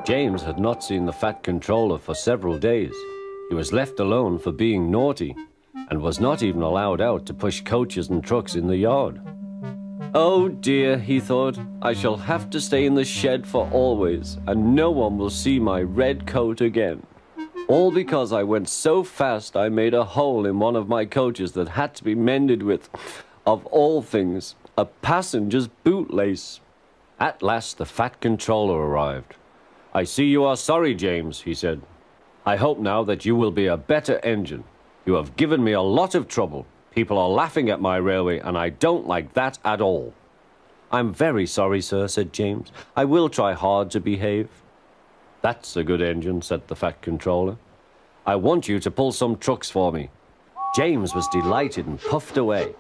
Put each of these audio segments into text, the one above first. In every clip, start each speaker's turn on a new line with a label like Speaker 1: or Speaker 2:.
Speaker 1: James had not seen the Fat Controller for several days. He was left alone for being naughty and was not even allowed out to push coaches and trucks in the yard. Oh dear, he thought, I shall have to stay in the shed for always, and no one will see my red coat again. All because I went so fast I made a hole in one of my coaches that had to be mended with, of all things, a passenger's bootlace. At last the Fat Controller arrived. I see you are sorry, James, he said. I hope now that you will be a better engine. You have given me a lot of trouble. People are laughing at my railway, and I don't like that at all. I'm very sorry, sir, said James. I will try hard to behave. That's a good engine, said the Fat Controller. I want you to pull some trucks for me. James was delighted and puffed away.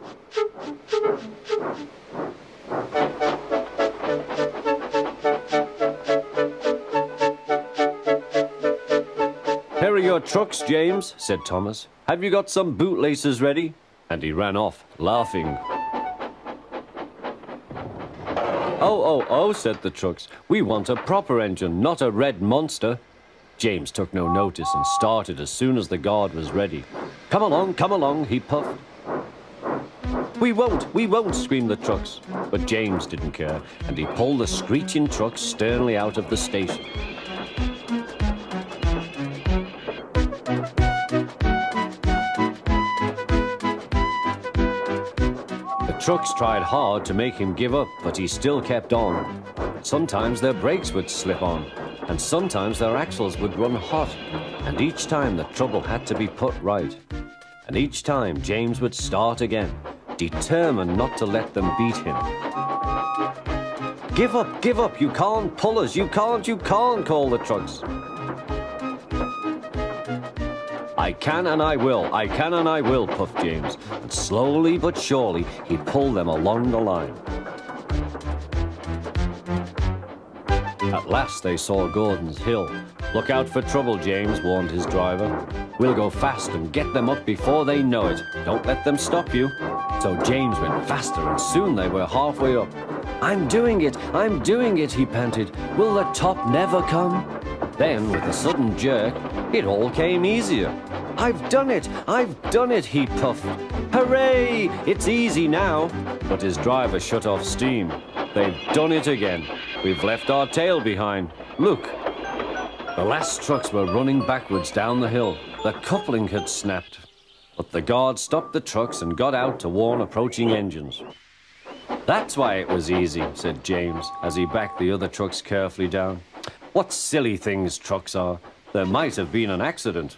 Speaker 1: Here are your trucks, James, said Thomas. Have you got some bootlaces ready? And he ran off, laughing. Oh, said the trucks. We want a proper engine, not a red monster. James took no notice and started as soon as the guard was ready. Come along, he puffed. We won't, screamed the trucks. But James didn't care, and he pulled the screeching trucks sternly out of the station. The trucks tried hard to make him give up, but he still kept on. Sometimes their brakes would slip on, and sometimes their axles would run hot, and each time the trouble had to be put right. And each time James would start again, determined not to let them beat him. Give up, you can't pull us, you can't, called the trucks. I can and I will, puffed James, and slowly but surely he pulled them along the line. At last they saw Gordon's Hill. Look out for trouble, James, warned his driver. We'll go fast and get them up before they know it. Don't let them stop you. So James went faster, and soon they were halfway up. I'm doing it, he panted. Will the top never come? Then, with a sudden jerk, it all came easier. I've done it, he puffed. Hooray! It's easy now. But his driver shut off steam. They've done it again. We've left our tail behind. Look. The last trucks were running backwards down the hill. The coupling had snapped. But the guard stopped the trucks and got out to warn approaching engines. That's why it was easy, said James, as he backed the other trucks carefully down. What silly things trucks are. There might have been an accident.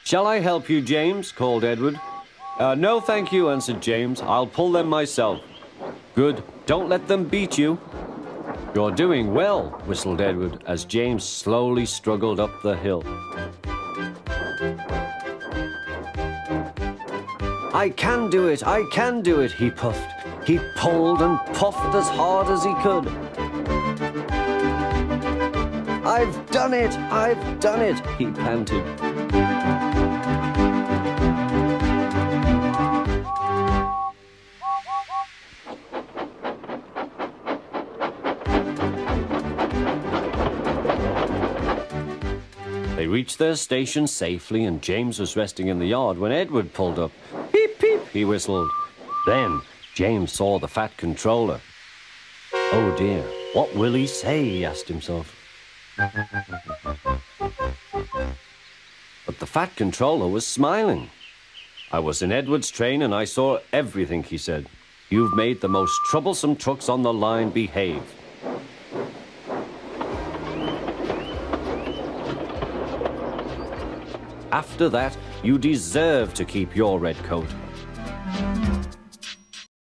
Speaker 1: Shall I help you, James? Called Edward. No, thank you, answered James. I'll pull them myself. Good. Don't let them beat you. You're doing well, whistled Edward, as James slowly struggled up the hill. I can do it, he puffed. He pulled and puffed as hard as he could. I've done it, he panted. They reached their station safely, and James was resting in the yard when Edward pulled up. Peep, peep, he whistled. Then James saw the Fat Controller. Oh dear, what will he say, he asked himself. But the Fat Controller was smiling. I was in Edward's train and I saw everything, he said. You've made the most troublesome trucks on the line behave. After that, you deserve to keep your red coat.